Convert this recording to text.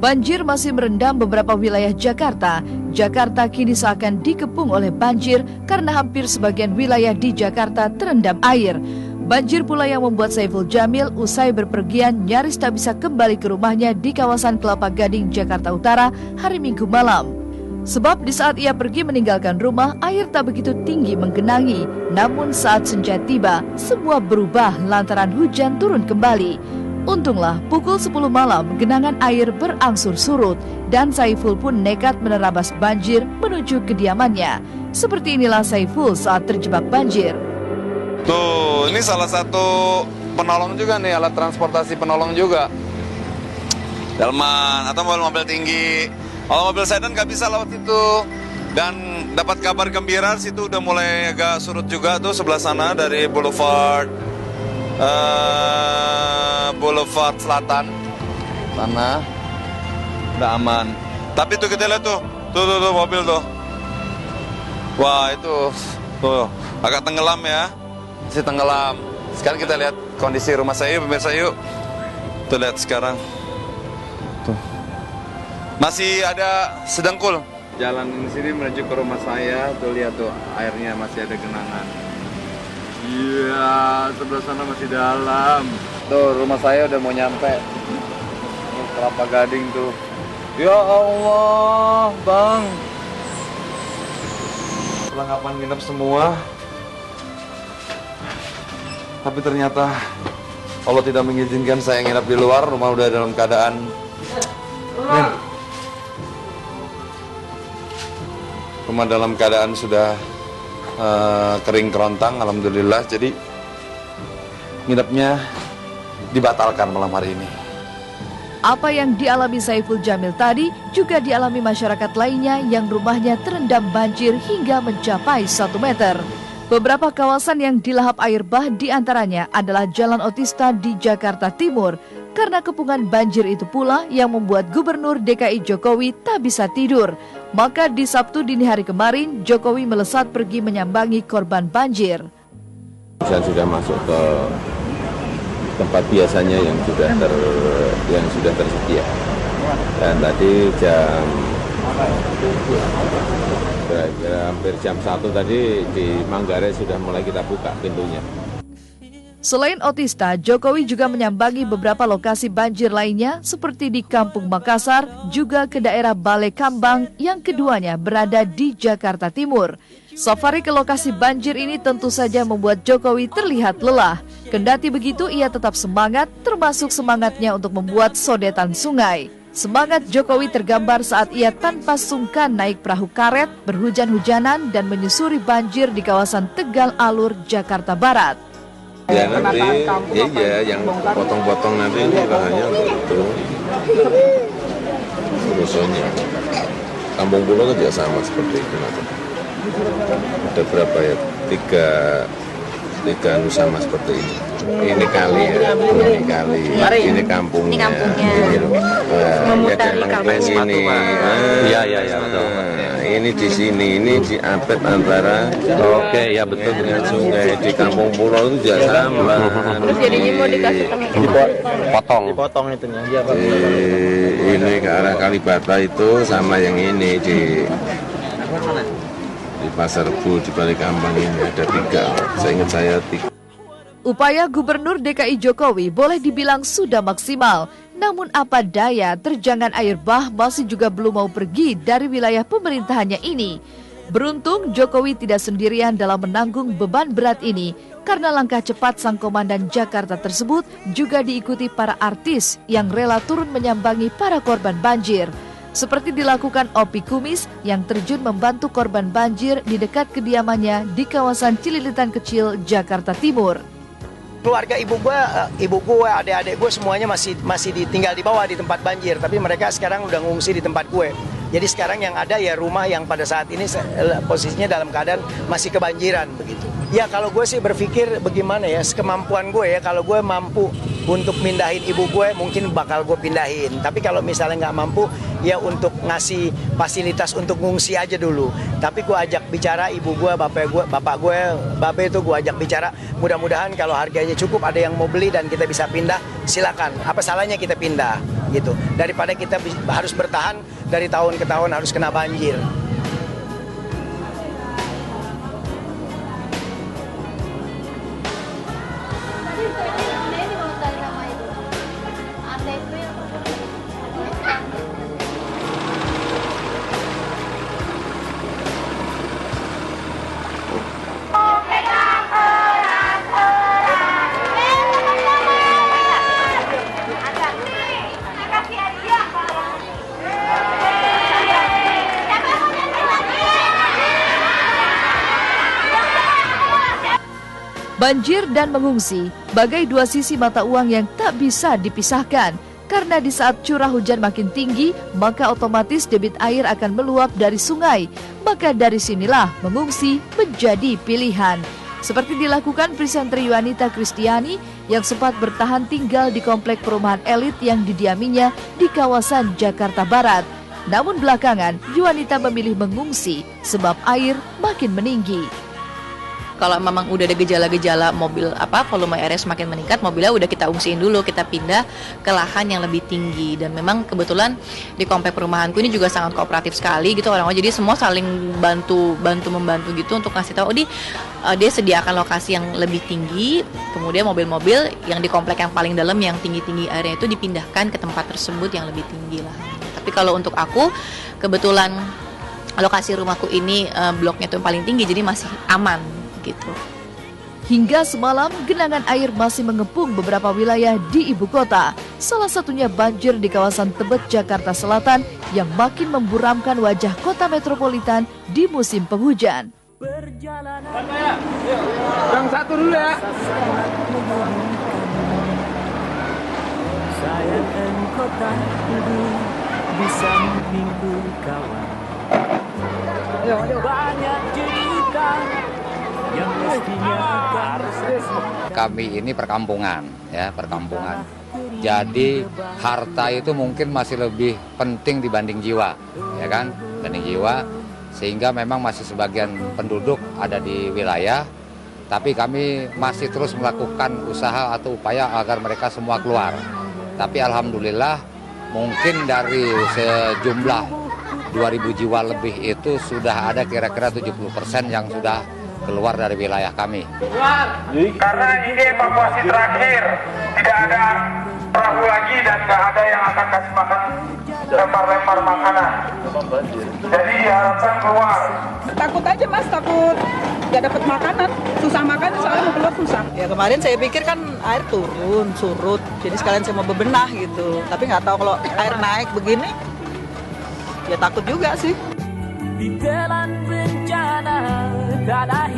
Banjir masih merendam beberapa wilayah Jakarta. Jakarta kini seakan dikepung oleh banjir karena hampir sebagian wilayah di Jakarta terendam air. Banjir pula yang membuat Saiful Jamil usai berpergian nyaris tak bisa kembali ke rumahnya di kawasan Kelapa Gading, Jakarta Utara hari Minggu malam. Sebab di saat ia pergi meninggalkan rumah, air tak begitu tinggi menggenangi. Namun saat senja tiba, semua berubah lantaran hujan turun kembali. Untunglah pukul 10 malam genangan air berangsur surut dan Saiful pun nekat menerabas banjir menuju kediamannya. Seperti inilah Saiful saat terjebak banjir. Tuh, ini salah satu penolong juga nih, alat transportasi penolong juga. Delman atau mobil tinggi. Kalau mobil sedan nggak bisa lewat situ. Dan dapat kabar gembira, situ udah mulai agak surut juga tuh sebelah sana dari Boulevard Selatan sana udah aman. Tapi tuh kita lihat tuh mobil tuh. Wah itu tuh agak tenggelam ya, masih tenggelam. Sekarang kita lihat kondisi rumah saya, pemirsa yuk. Tuh lihat sekarang, tuh masih ada sedengkul. Jalan ini sini menuju ke rumah saya, tuh lihat tuh airnya masih ada genangan. Iya, sebelah sana masih dalam. Tuh rumah saya udah mau nyampe. Kelapa Gading tuh. Ya Allah, Bang. Perlengkapan nginep semua. Tapi ternyata Allah tidak mengizinkan saya nginep di luar. Rumah udah dalam keadaan rumah dalam keadaan sudah kering kerontang, alhamdulillah. Jadi nginepnya dibatalkan malam hari ini. Apa yang dialami Saiful Jamil tadi juga dialami masyarakat lainnya yang rumahnya terendam banjir hingga mencapai 1 meter. Beberapa kawasan yang dilahap air bah diantaranya adalah Jalan Otista di Jakarta Timur. Karena kepungan banjir itu pula yang membuat Gubernur DKI Jokowi tak bisa tidur. Maka di Sabtu dini hari kemarin, Jokowi melesat pergi menyambangi korban banjir. Saya sudah masuk ke tempat biasanya yang sudah tersedia. Dan tadi kira-kira hampir jam 1 tadi di Manggarai sudah mulai kita buka pintunya. Selain Otista, Jokowi juga menyambangi beberapa lokasi banjir lainnya seperti di Kampung Makassar, juga ke daerah Balai Kambang yang keduanya berada di Jakarta Timur. Safari ke lokasi banjir ini tentu saja membuat Jokowi terlihat lelah. Kendati begitu, ia tetap semangat, termasuk semangatnya untuk membuat sodetan sungai. Semangat Jokowi tergambar saat ia tanpa sungkan naik perahu karet, berhujan-hujanan dan menyusuri banjir di kawasan Tegal Alur, Jakarta Barat. Ya nanti, iya yang potong-potong nanti ini lahannya untuk itu rusuhnya. Kampung Pulau kan juga sama seperti itu nanti. Ada berapa ya? Tiga sama seperti ini. Ini kali ya, ini kampungnya. Ini loh. Ini. Iya, betul. Ini di sini, ini di Apet antara. Oke, ya betul. Dengan sungai di Kampung Pulau itu juga sama. Terus jadinya mau dikasih Dipotong itunya. Iya, Pak. Ini ke arah Kalibata itu sama yang ini di Pasar Rebo di Balai Kambang ini ada 3. Saya ingat saya 3. Upaya Gubernur DKI Jokowi boleh dibilang sudah maksimal. Namun apa daya, terjangan air bah masih juga belum mau pergi dari wilayah pemerintahannya ini. Beruntung Jokowi tidak sendirian dalam menanggung beban berat ini, karena langkah cepat sang komandan Jakarta tersebut juga diikuti para artis yang rela turun menyambangi para korban banjir. Seperti dilakukan Opi Kumis yang terjun membantu korban banjir di dekat kediamannya di kawasan Cililitan Kecil, Jakarta Timur. Keluarga ibu gue, adik-adik gue semuanya masih tinggal di bawah di tempat banjir, tapi mereka sekarang udah ngungsi di tempat gue. Jadi sekarang yang ada ya rumah yang pada saat ini posisinya dalam keadaan masih kebanjiran begitu. Ya kalau gue sih berpikir bagaimana ya, sekemampuan gue ya, kalau gue mampu untuk mindahin ibu gue mungkin bakal gue pindahin. Tapi kalau misalnya nggak mampu ya untuk ngasih fasilitas untuk ngungsi aja dulu. Tapi gue ajak bicara ibu gue, bapak gue, babe itu gue ajak bicara. Mudah-mudahan kalau harganya cukup ada yang mau beli dan kita bisa pindah, silakan. Apa salahnya kita pindah? gitu. Daripada kita harus bertahan dari tahun ke tahun harus kena banjir. Banjir dan mengungsi bagai dua sisi mata uang yang tak bisa dipisahkan. Karena di saat curah hujan makin tinggi, maka otomatis debit air akan meluap dari sungai. Maka dari sinilah mengungsi menjadi pilihan. Seperti dilakukan presenter Yuanita Kristiani yang sempat bertahan tinggal di komplek perumahan elit yang didiaminya di kawasan Jakarta Barat. Namun belakangan, Yuanita memilih mengungsi sebab air makin meninggi. Kalau memang udah ada gejala-gejala volume airnya semakin meningkat, mobilnya udah kita ungsiin dulu, kita pindah ke lahan yang lebih tinggi. Dan memang kebetulan di komplek perumahanku ini juga sangat kooperatif sekali gitu orang-orang. Jadi semua saling membantu gitu untuk ngasih tahu dia sediakan lokasi yang lebih tinggi, kemudian mobil-mobil yang di komplek yang paling dalam yang tinggi-tinggi airnya itu dipindahkan ke tempat tersebut yang lebih tinggi lah. Tapi kalau untuk aku kebetulan lokasi rumahku ini bloknya itu yang paling tinggi, jadi masih aman gitu. Hingga semalam, genangan air masih mengepung beberapa wilayah di ibu kota. Salah satunya banjir di kawasan Tebet, Jakarta Selatan yang makin memburamkan wajah kota metropolitan di musim penghujan. Yang satu dulu ya. Sayang engkau tak duduk di sampingku kawan. Banyak cerita yang mestinya kami ini perkampungan, ya perkampungan. Jadi harta itu mungkin masih lebih penting dibanding jiwa, ya kan, dibanding jiwa. Sehingga memang masih sebagian penduduk ada di wilayah, tapi kami masih terus melakukan usaha atau upaya agar mereka semua keluar. Tapi alhamdulillah mungkin dari sejumlah 2.000 jiwa lebih itu sudah ada kira-kira 70% yang sudah keluar dari wilayah kami. Karena ini evakuasi terakhir, tidak ada perahu lagi dan nggak ada yang akan kasih makan lempar-lempar makanan. Jadi diharapkan keluar. Takut aja mas, takut nggak dapat makanan, susah makan soalnya mau keluar susah. Ya kemarin saya pikir kan air turun, surut, jadi sekalian saya mau bebenah gitu. Tapi nggak tahu kalau air naik begini, ya takut juga sih. Ditelan bencana tak ada